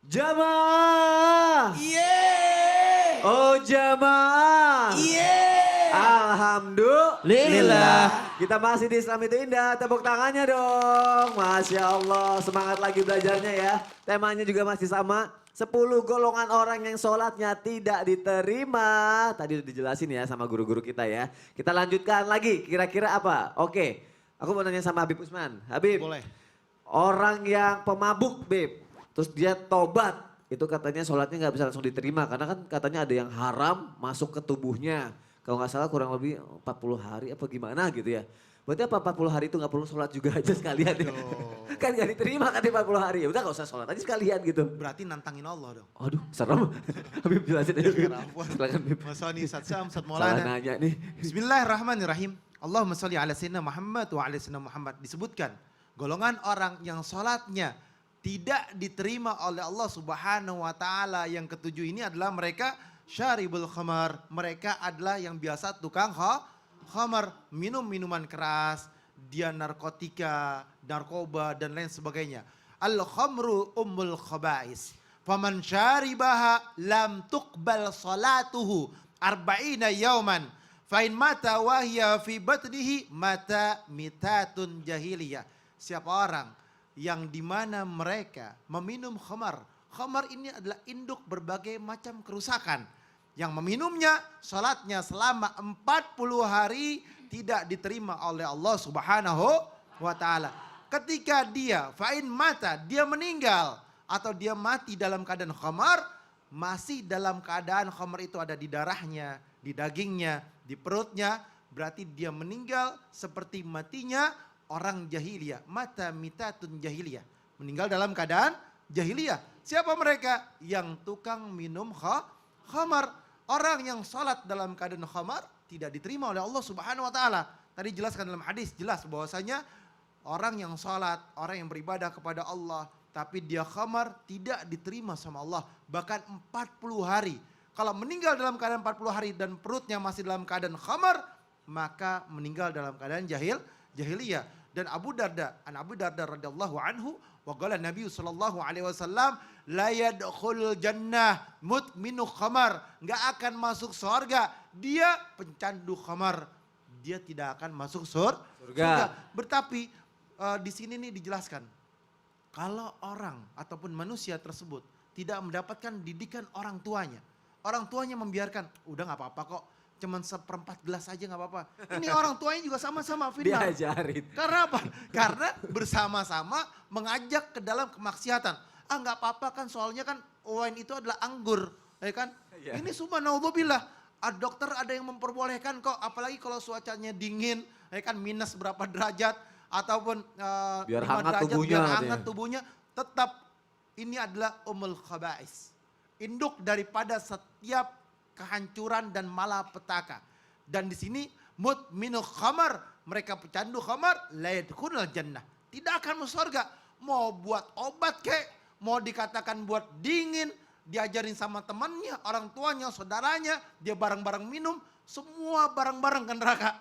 Jamaah. Yeay. Oh jamaah. Yeay. Alhamdulillah. Kita masih di Islam itu Indah. Tepuk tangannya dong. Masya Allah. Semangat lagi belajarnya ya. Temanya juga masih sama. 10 golongan orang yang sholatnya tidak diterima. Tadi udah dijelasin ya sama guru-guru kita ya. Kita lanjutkan lagi. Kira-kira apa? Oke. Aku mau nanya sama Habib Usman. Habib. Boleh. Orang yang pemabuk, Beb. Terus dia tobat. Itu katanya sholatnya nggak bisa langsung diterima. Karena kan katanya ada yang haram masuk ke tubuhnya. Kalau nggak salah kurang lebih 40 hari apa gimana gitu ya. Berarti apa 40 hari itu nggak perlu sholat juga aja sekalian ya. Kan nggak diterima kan di 40 hari. Ya udah nggak usah sholat aja sekalian gitu. Berarti nantangin Allah dong. Aduh serem. Habib jelasin aja. Silakan Habib. Mas Soni, Ustaz Syam, Ustaz Salah Maulana. nanya nih. Bismillahirrahmanirrahim. Allahumma sholli ala sayyidina Muhammad wa ala sayyidina Muhammad. Disebutkan golongan orang yang sholatnya tidak diterima oleh Allah Subhanahu wa taala yang ketujuh ini adalah mereka syaribul khamar. Mereka adalah yang biasa tukang khamar, minum minuman keras, dia narkotika, narkoba dan lain sebagainya. Al khamru ummul khaba'is. Faman syaribaha lam tuqbal salatuhu arba'ina yauman. Fa in mata wa hiya fi batnihi mata mitatun jahiliyah. Siapa orang yang dimana mereka meminum khamar. Khamar ini adalah induk berbagai macam kerusakan. Yang meminumnya, salatnya selama 40 hari tidak diterima oleh Allah Subhanahu wa taala. Ketika dia fa'in mata, dia meninggal atau dia mati dalam keadaan khamar, masih dalam keadaan khamar itu ada di darahnya, di dagingnya, di perutnya, berarti dia meninggal seperti matinya orang jahiliyah. Mata mitatun jahiliyah. Meninggal dalam keadaan jahiliyah. Siapa mereka? Yang tukang minum khamar. Orang yang sholat dalam keadaan khamar tidak diterima oleh Allah Subhanahu wa taala. Tadi jelaskan dalam hadis jelas bahwasanya orang yang sholat, orang yang beribadah kepada Allah tapi dia khamar tidak diterima sama Allah. Bahkan 40 hari. Kalau meninggal dalam keadaan 40 hari dan perutnya masih dalam keadaan khamar, maka meninggal dalam keadaan jahiliyah. Dan Abu Darda radhiyallahu anhu wa qala Nabi sallallahu alaihi wasallam la yadkhulul jannah mudminu khamar, enggak akan masuk surga dia pencandu khamar, dia tidak akan masuk surga. Tetapi di sini nih dijelaskan kalau orang ataupun manusia tersebut tidak mendapatkan didikan orang tuanya membiarkan, udah nggak apa-apa kok, cuman seperempat gelas aja nggak apa-apa. Ini orang tuanya juga sama-sama final. Diajarin. Karena apa? Karena bersama-sama mengajak ke dalam kemaksiatan. Ah nggak apa-apa kan, soalnya kan wine itu adalah anggur, ya kan? Ya. Ini subhanallah, dokter ada yang memperbolehkan kok, apalagi kalau cuacanya dingin, ya kan minus berapa derajat ataupun biar 5 hangat derajat, tubuhnya, biar hangat katanya. tubuhnya, tetap ini adalah umul khaba'is. Induk daripada setiap kehancuran dan malapetaka. Dan di sini mudminu khamar, mereka pecandu khamar, la yadkhulul jannah. Tidak akan masuk surga. Mau buat obat kek, mau dikatakan buat dingin, diajarin sama temannya, orang tuanya, saudaranya, dia bareng-bareng minum, semua bareng-bareng ke neraka.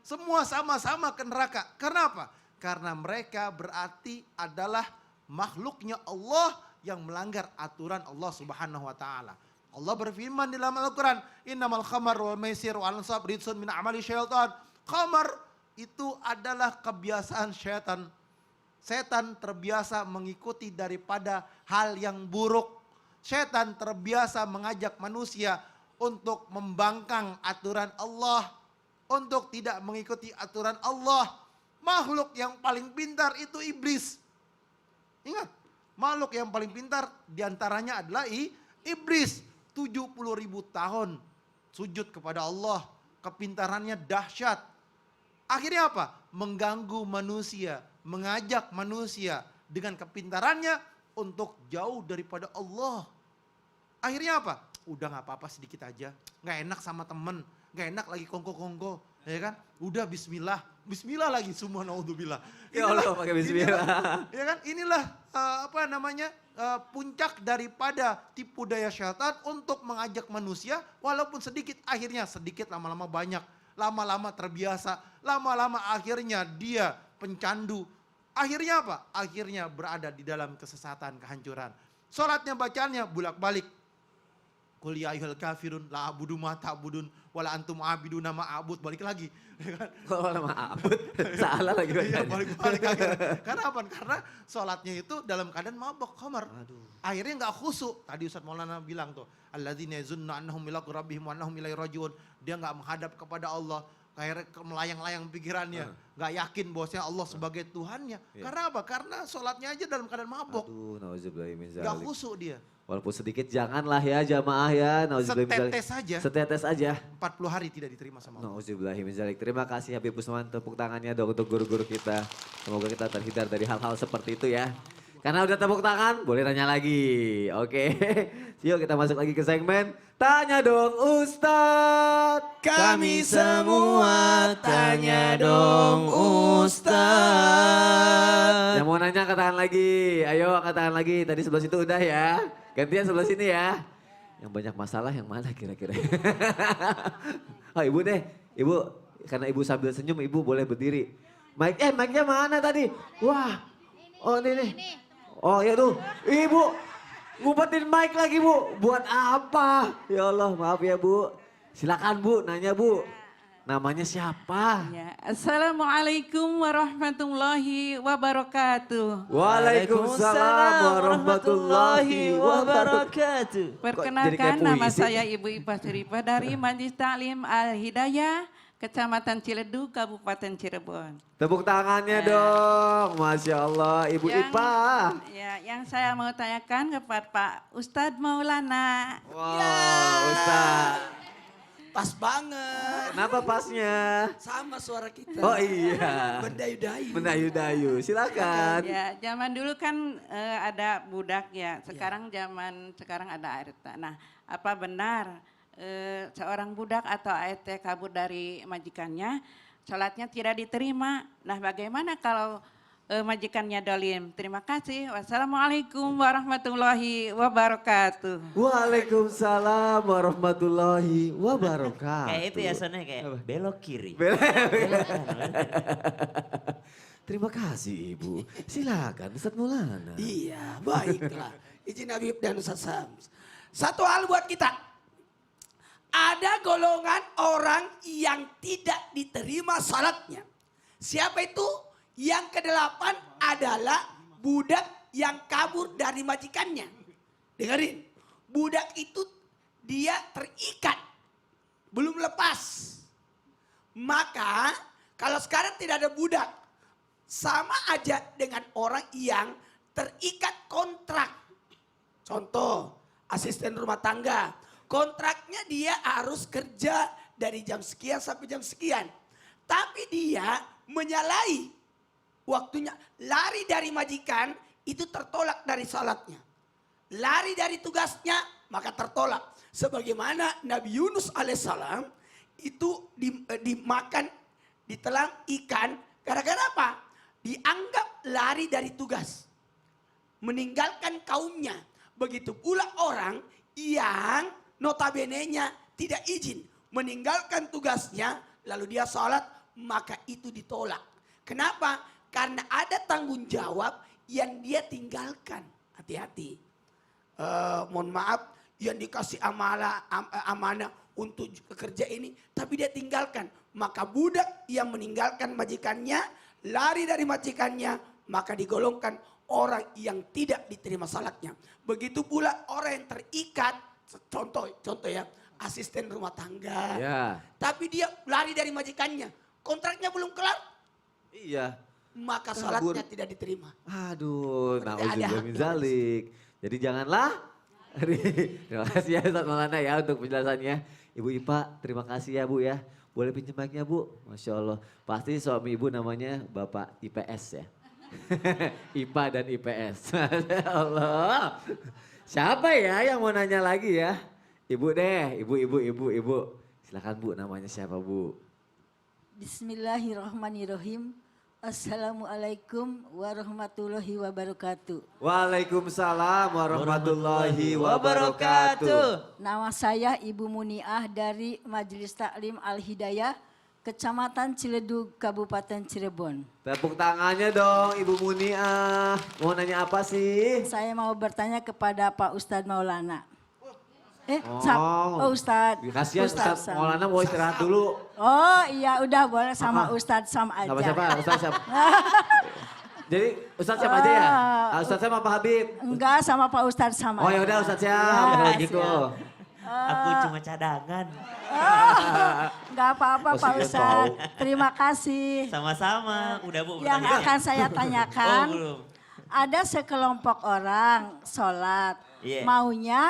Semua sama-sama ke neraka. Karena apa? Karena mereka berarti adalah makhluknya Allah yang melanggar aturan Allah Subhanahu wa taala. Allah berfirman di dalam Al-Quran, innamal khamar wal maisir wal ansab ridsun min amali syaitan. Khamar itu adalah kebiasaan syaitan. Setan terbiasa mengikuti daripada hal yang buruk. Setan terbiasa mengajak manusia untuk membangkang aturan Allah, untuk tidak mengikuti aturan Allah. Makhluk yang paling pintar itu iblis. Ingat, makhluk yang paling pintar diantaranya adalah iblis. 70.000 tahun sujud kepada Allah. Kepintarannya dahsyat. Akhirnya apa? Mengganggu manusia. Mengajak manusia dengan kepintarannya untuk jauh daripada Allah. Akhirnya apa? Udah gak apa-apa sedikit aja. Gak enak sama temen. Gak enak lagi kongko-kongko. Ya kan? Udah bismillah. Bismillah lagi semua naudzubillah. Ya Allah pakai bismillah. Ya kan? Inilah puncak daripada tipu daya syaitan untuk mengajak manusia walaupun sedikit, akhirnya sedikit lama-lama banyak, lama-lama terbiasa, lama-lama akhirnya dia pencandu. Akhirnya apa? Akhirnya berada di dalam kesesatan, kehancuran. Sholatnya bacaannya bulak-balik. Qul ya ayyuhal kafirun la a'budu ma ta'budun wala antum a'biduna ma a'bud. Balik lagi. Kalau nama abut, salah lagi Iya, bacanya. balik-balik lagi. Karena apa? Karena sholatnya itu dalam keadaan mabok, khamar. Aduh. Akhirnya nggak khusyuk. Tadi Ustaz Maulana bilang tuh, alladzina yazunnu annahum milaqu rabbihim wa annahum ilaihi rajiun. Dia nggak menghadap kepada Allah. Akhirnya melayang-layang pikirannya. Nggak yakin bahwasanya Allah sebagai Tuhannya. Iya. Karena apa? Karena sholatnya aja dalam keadaan mabok. Aduh, nauzubillahi min Nggak dzalik. khusyuk dia. Walaupun sedikit janganlah ya jamaah ya. Nauzubillahi min dzalik. Setetes saja. Setetes aja. 40 hari tidak diterima sama Allah. Nauzubillahi min dzalik. Terima kasih Habib Usman, tepuk tangannya dong untuk guru-guru kita. Semoga kita terhindar dari hal-hal seperti itu ya. Karena udah tepuk tangan, boleh nanya lagi. Oke, yuk kita masuk lagi ke segmen Tanya Dong Ustadz. Kami semua tanya dong Ustadz. Yang mau nanya angkat tangan lagi, ayo angkat tangan lagi. Tadi sebelah situ udah ya, gantian sebelah sini ya. Yang banyak masalah yang mana kira-kira? Oh ibu deh, ibu karena ibu sambil senyum ibu boleh berdiri. Mic-nya mana tadi? Wah, oh ini nih. Oh ya tuh, ibu ngumpetin mic lagi bu. Buat apa? Ya Allah maaf ya bu. Silakan bu, nanya bu. Namanya siapa? Ya, Assalamualaikum warahmatullahi wabarakatuh. Waalaikumsalam warahmatullahi wabarakatuh. Kok jadi Perkenalkan kayak nama puisi? saya Ibu Ipah Syarifah dari Majelis Taklim Al-Hidayah, Kecamatan Ciledug, Kabupaten Cirebon. Tepuk tangannya dong, Masya Allah Ibu Ipah. Ya, yang saya mau tanyakan kepada Pak Ustadz Maulana. Wow, Ustaz. Pas banget. Kenapa pasnya? Sama suara kita. Oh iya. Mendayu-dayu. Mendayu-dayu, silakan. Ya, zaman dulu kan ada budak ya. Sekarang ada ART. Nah, apa benar seorang budak atau ART kabur dari majikannya, sholatnya tidak diterima. Nah, bagaimana kalau majikannya dolim? Terima kasih. Wassalamualaikum warahmatullahi wabarakatuh. Waalaikumsalam warahmatullahi wabarakatuh. Kayak itu ya Sonnya kayak belok kiri. Terima kasih Ibu. Silakan Ustadz Maulana. Iya, baiklah. Izin Habib dan Ustaz Sams. Satu hal buat kita. Ada golongan orang yang tidak diterima salatnya. Siapa itu? Yang kedelapan adalah budak yang kabur dari majikannya. Dengerin, budak itu dia terikat, belum lepas. Maka kalau sekarang tidak ada budak, sama aja dengan orang yang terikat kontrak. Contoh, asisten rumah tangga, kontraknya dia harus kerja dari jam sekian sampai jam sekian. Tapi dia menyalahi waktunya, lari dari majikan itu tertolak dari salatnya. Lari dari tugasnya maka tertolak. Sebagaimana Nabi Yunus alaihissalam itu dimakan, ditelan ikan. Gara-gara apa? Dianggap lari dari tugas. Meninggalkan kaumnya. Begitu pula orang yang notabene-nya tidak izin. Meninggalkan tugasnya lalu dia sholat maka itu ditolak. Kenapa? Karena ada tanggung jawab yang dia tinggalkan. Hati-hati. Mohon maaf yang dikasih amanah untuk kerja ini. Tapi dia tinggalkan. Maka budak yang meninggalkan majikannya, lari dari majikannya, maka digolongkan orang yang tidak diterima salatnya. Begitu pula orang yang terikat, contoh ya, asisten rumah tangga. Ya. Tapi dia lari dari majikannya, kontraknya belum kelar, Iya. maka Kabur. salatnya tidak diterima. Aduh, Berarti ada na'udzubillah min haknya. zalik. Jadi janganlah. Terima kasih ya Ustadz Maulana ya untuk penjelasannya. Ibu Ipa, terima kasih ya Bu ya. Boleh pinjam mic-nya Bu? Masya Allah. Pasti suami Ibu namanya Bapak IPS ya. IPA dan IPS. Masya Allah. Siapa ya yang mau nanya lagi ya? Ibu deh, ibu. Silakan Bu, namanya siapa Bu? Bismillahirrahmanirrahim. Assalamualaikum warahmatullahi wabarakatuh. Waalaikumsalam warahmatullahi wabarakatuh. Nama saya Ibu Muniah dari Majelis Taklim Al-Hidayah, Kecamatan Ciledug, Kabupaten Cirebon. Tepuk tangannya dong Ibu Muniah. Mau nanya apa sih? Saya mau bertanya kepada Pak Ustadz Maulana. Ustadz. Kasihan Ustadz Maulana mau istirahat dulu. Oh iya udah boleh sama Ustadz Sam aja. Sama siapa? Ustadz siapa? Jadi Ustadz siapa aja ya? Ustadz sama Pak Habib? Enggak, sama Pak Ustadz Sam Oh aja. ya udah Ustadz siap. Ya, Kalau gitu. siap. Aku cuma cadangan. Enggak apa-apa Oh, Pak sudah Ustadz. Terima kasih. Sama-sama. Udah Bu Yang bertanya. akan saya tanyakan, Oh belum. ada sekelompok orang sholat, Iya. maunya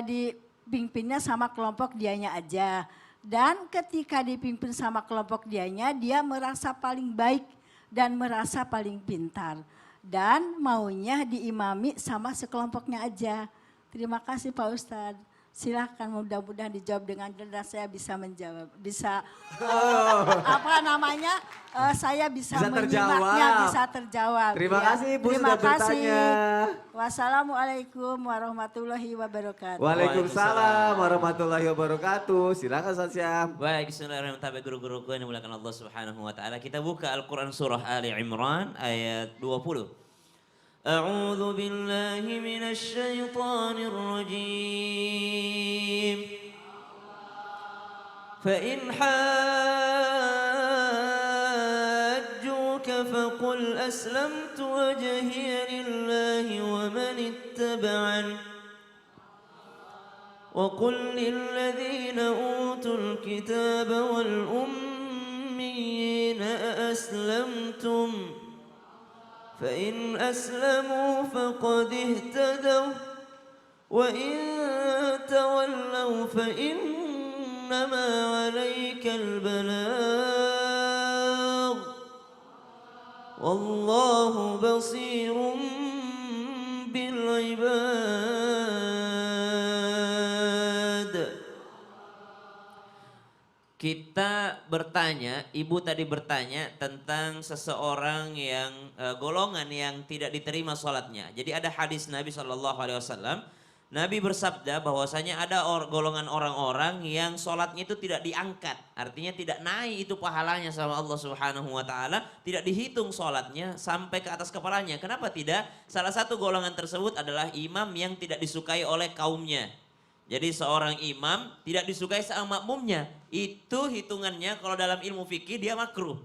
dipimpinnya sama kelompok dianya aja. Dan ketika dipimpin sama kelompok dianya, dia merasa paling baik dan merasa paling pintar. Dan maunya diimami sama sekelompoknya aja. Terima kasih Pak Ustadz. Silahkan mudah-mudahan dijawab dengan jelas, saya bisa menjawab. Bisa apa namanya, saya bisa Bisa menyimaknya, terjawab. bisa terjawab. Terima Ya. kasih Ibu Terima sudah kasih. bertanya. Wassalamualaikum warahmatullahi wabarakatuh. Waalaikumsalam warahmatullahi wabarakatuh. Silakan Ustadz Syam. Baik, bismillahirrahmanirrahim. Guru-guruku yang dimuliakan Allah Subhanahu wa taala. Kita buka Al-Qur'an surah Ali Imran ayat 20. A'udzu billahi minasy syaithanir rajim. Fa in hajjuka faqul aslamtu wajhiya lillahi wa man ittaba'ani. وقل للذين أوتوا الكتاب والأميين أأسلمتم فإن أسلموا فقد اهتدوا وإن تولوا فإنما عليك البلاغ والله بصير بالعباد. Kita bertanya, Ibu tadi bertanya tentang seseorang yang golongan yang tidak diterima sholatnya. Jadi ada hadis Nabi SAW, Nabi bersabda bahwasanya ada golongan orang-orang yang sholatnya itu tidak diangkat. Artinya tidak naik itu pahalanya sama Allah Subhanahu wa taala, tidak dihitung sholatnya sampai ke atas kepalanya. Kenapa tidak? Salah satu golongan tersebut adalah imam yang tidak disukai oleh kaumnya. Jadi seorang imam tidak disukai sama makmumnya. Itu hitungannya kalau dalam ilmu fikih dia makruh.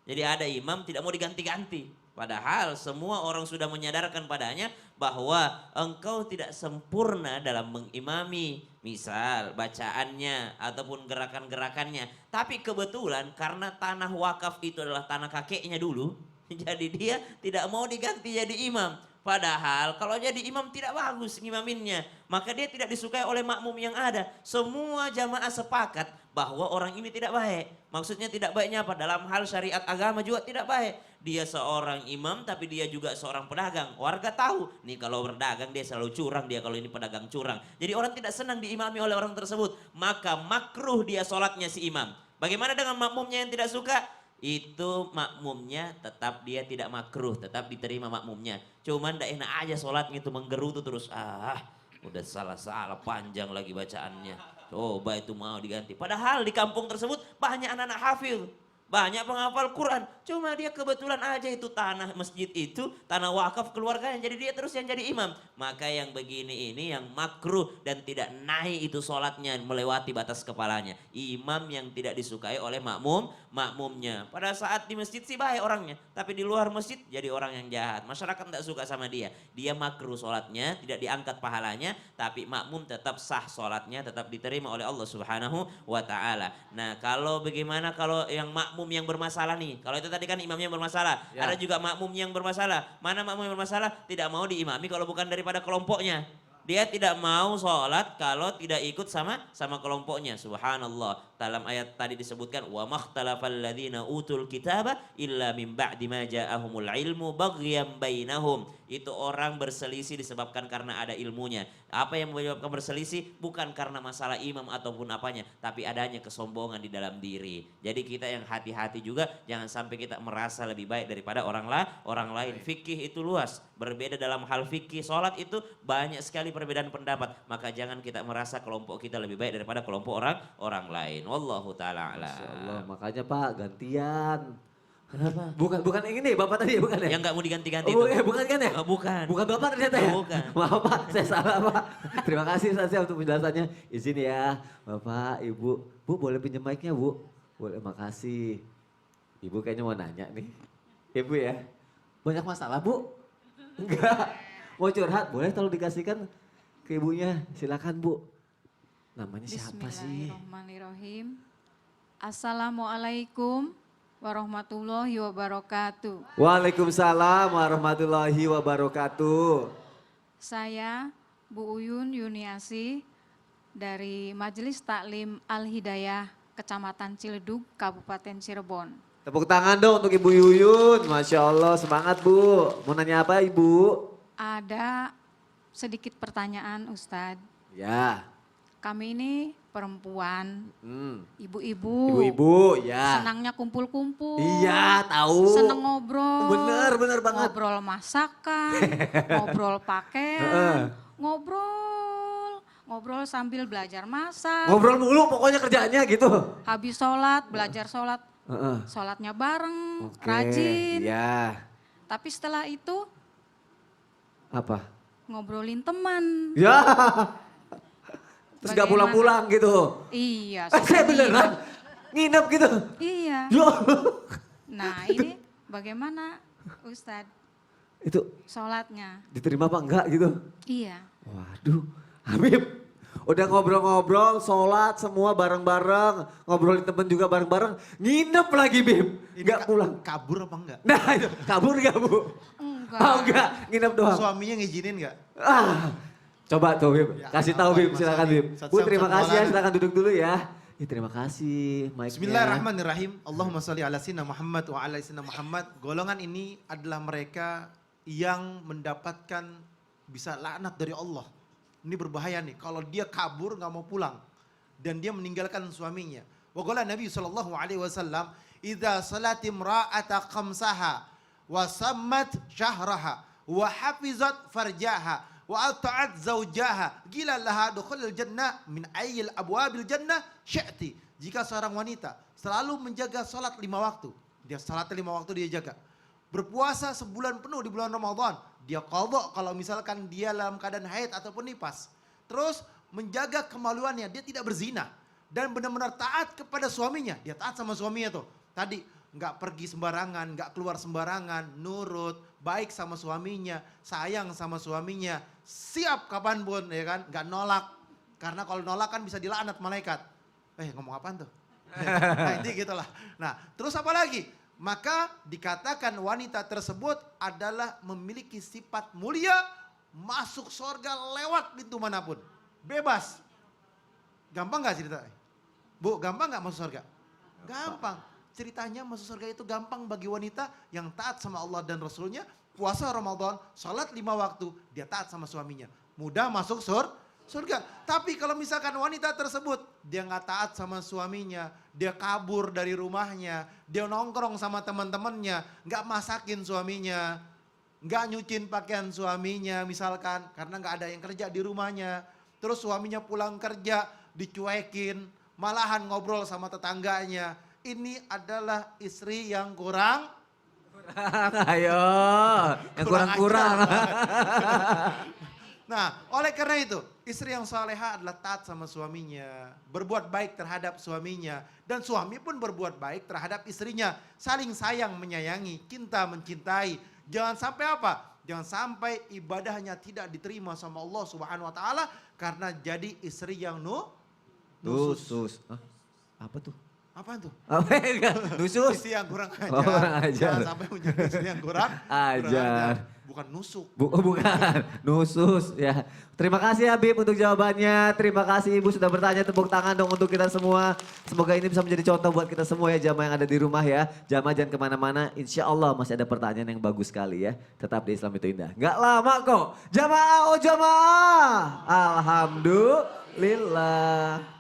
Jadi ada imam tidak mau diganti-ganti. Padahal semua orang sudah menyadarkan padanya bahwa engkau tidak sempurna dalam mengimami. Misal bacaannya ataupun gerakan-gerakannya. Tapi kebetulan karena tanah wakaf itu adalah tanah kakeknya dulu. Jadi dia tidak mau diganti jadi imam. Padahal kalau jadi imam tidak bagus ngimaminnya. Maka dia tidak disukai oleh makmum yang ada. Semua jamaah sepakat bahwa orang ini tidak baik. Maksudnya tidak baiknya apa? Dalam hal syariat agama juga tidak baik. Dia seorang imam tapi dia juga seorang pedagang. Warga tahu, nih kalau berdagang dia selalu curang, dia kalau ini pedagang curang. Jadi orang tidak senang diimami oleh orang tersebut. Maka makruh dia sholatnya si imam. Bagaimana dengan makmumnya yang tidak suka? Itu makmumnya tetap dia tidak makruh, tetap diterima makmumnya. Cuman tidak enak aja sholatnya itu menggerutu terus. Udah salah-salah panjang lagi bacaannya. Coba itu mau diganti. Padahal di kampung tersebut banyak anak-anak hafil. Banyak penghafal Quran. Cuma dia kebetulan aja itu tanah masjid itu, tanah wakaf keluarganya. Jadi dia terus yang jadi imam. Maka yang begini ini yang makruh dan tidak naik itu sholatnya melewati batas kepalanya. Imam yang tidak disukai oleh makmumnya. Pada saat di masjid sih baik orangnya. Tapi di luar masjid jadi orang yang jahat. Masyarakat tidak suka sama dia. Dia makruh sholatnya, tidak diangkat pahalanya. Tapi makmum tetap sah sholatnya, tetap diterima oleh Allah Subhanahu wa ta'ala. Nah kalau bagaimana kalau yang makmum yang bermasalah nih. Kalau itu tadi kan imamnya yang bermasalah. Ya. Ada juga makmum yang bermasalah. Mana makmum yang bermasalah? Tidak mau diimami kalau bukan daripada kelompoknya. Dia tidak mau sholat kalau tidak ikut sama kelompoknya. Subhanallah. Dalam ayat tadi disebutkan wa makhtalafal ladzina utul kitaba illa min ba'di ma ja'ahumul ilmu baghyan bainahum. itu orang berselisih disebabkan karena ada ilmunya. Apa yang menyebabkan berselisih bukan karena masalah imam ataupun apanya, tapi adanya kesombongan di dalam diri. Jadi kita yang hati-hati juga, jangan sampai kita merasa lebih baik daripada orang lain. Fikih itu luas, berbeda dalam hal fikih. Sholat itu banyak sekali perbedaan pendapat, maka jangan kita merasa kelompok kita lebih baik daripada kelompok orang lain. Wallahu ta'ala a'lam. Masya Allah, makanya Pak gantian. Kenapa? Bukan yang ini Bapak tadi bukan ya? Yang nggak mau diganti-ganti Oh, itu. bukan kan ya? Oh, bukan. Bukan Bapak ternyata ya? Bukan. Maaf Pak, saya salah Pak. Terima kasih Ustaz ya untuk penjelasannya. Izin ya Bapak, Ibu. Bu boleh pinjam mic-nya Bu? Boleh, makasih. Ibu kayaknya mau nanya nih. Ibu ya, banyak masalah Bu? Enggak. Mau curhat, boleh tolong dikasihkan ke ibunya. Silakan Bu. Namanya siapa sih? Bismillahirrahmanirrahim. Assalamualaikum warahmatullahi wabarakatuh. Waalaikumsalam warahmatullahi wabarakatuh. Saya Bu Uyun Yuniasi dari Majelis Taklim Al-Hidayah Kecamatan Ciledug, Kabupaten Cirebon. Tepuk tangan dong untuk Ibu Yuyun. Masya Allah, semangat Bu. Mau nanya apa Ibu? Ada sedikit pertanyaan Ustadz. Ya. Kami ini perempuan, ibu-ibu. Ibu-ibu, ya. Senangnya kumpul-kumpul. Iya, tahu. Seneng ngobrol. Bener banget. Ngobrol masakan, ngobrol pakaian, ngobrol sambil belajar masak. Ngobrol mulu pokoknya kerjaannya gitu. Habis sholat, belajar sholat, Heeh. sholatnya bareng, Oke, rajin. Iya. Tapi setelah itu Apa? ngobrolin teman. Ya. Terus gak Bagaimana? pulang-pulang gitu. Iya. Saya suka beneran nginep gitu. Iya. Ya. Nah ini bagaimana Ustadz Itu sholatnya? diterima apa enggak gitu? Iya. Waduh, Habib. Udah ngobrol-ngobrol, sholat semua bareng-bareng. Ngobrolin temen juga bareng-bareng. Nginep lagi Bib. Enggak pulang. Kabur apa enggak? Nah itu, kabur gak Bu? Enggak. Oh enggak, nginep doang. Suaminya ngizinin enggak? Ah, coba tuh Bib, Ya, kasih apa tahu Bib, Mas silakan Ali? Bib. Satu Bu jam, terima satu kasih ya, malam. silakan duduk dulu ya. Terima kasih, mic-nya. Bismillahirrahmanirrahim. Allahumma sholli ala sayyidina Muhammad wa ala sayyidina Muhammad. Golongan ini adalah mereka yang mendapatkan bisa laknat dari Allah. Ini berbahaya nih. Kalau dia kabur nggak mau pulang dan dia meninggalkan suaminya. Wa qala Nabi sallallahu alaihi wasallam, "Idza salat imra'ata khamsaha wa sammat syahraha wa hafizat farjaha wa ata'at zawjaha gila laha dukhulul jannah min ayyil abwabil jannah syi'ti." Jika seorang wanita selalu menjaga salat 5 waktu, dia salat 5 waktu dia jaga. Berpuasa sebulan penuh di bulan Ramadan, dia qadha kalau misalkan dia dalam keadaan haid ataupun nifas. Terus menjaga kemaluannya, dia tidak berzina dan benar-benar taat kepada suaminya. Dia taat sama suaminya tuh. Tadi nggak pergi sembarangan, nggak keluar sembarangan, nurut, baik sama suaminya, sayang sama suaminya, siap kapanpun ya kan, nggak nolak. Karena kalau nolak kan bisa dilaknat malaikat. Ngomong apaan tuh? Nah ini gitulah. Nah terus apa lagi? Maka dikatakan wanita tersebut adalah memiliki sifat mulia, masuk surga lewat pintu manapun. Bebas. Gampang gak cerita? Bu, gampang gak masuk surga? Gampang. Ceritanya masuk surga itu gampang bagi wanita yang taat sama Allah dan Rasulnya. Puasa Ramadan, salat 5 waktu, dia taat sama suaminya. Mudah masuk surga. Tapi kalau misalkan wanita tersebut, dia gak taat sama suaminya, dia kabur dari rumahnya, dia nongkrong sama teman-temannya, gak masakin suaminya, gak nyuciin pakaian suaminya misalkan, karena gak ada yang kerja di rumahnya. Terus suaminya pulang kerja, dicuekin, malahan ngobrol sama tetangganya. Ini adalah istri yang kurang. Ayo, yang kurang-kurang. Nah, oleh karena itu, istri yang saleha adalah taat sama suaminya, berbuat baik terhadap suaminya, dan suami pun berbuat baik terhadap istrinya, saling sayang menyayangi, cinta mencintai. Jangan sampai apa? Jangan sampai ibadahnya tidak diterima sama Allah Subhanahu wa taala karena jadi istri yang nusus. Nusus. Hah? Apa tuh? Apaan tuh? Apa enggak? Nusus? Istri yang kurang ajar. Oh, kurang ajar. Jangan sampai menjadi istri yang kurang Ajar. Bukan nusuk. Bukan, nusus ya. Terima kasih Habib untuk jawabannya. Terima kasih Ibu sudah bertanya. Tepuk tangan dong untuk kita semua. Semoga ini bisa menjadi contoh buat kita semua ya jamaah yang ada di rumah ya. Jamaah jangan kemana-mana. Insya Allah masih ada pertanyaan yang bagus sekali ya. Tetap di Islam itu indah. Nggak lama kok. Jamaah, oh jamaah. Alhamdulillah.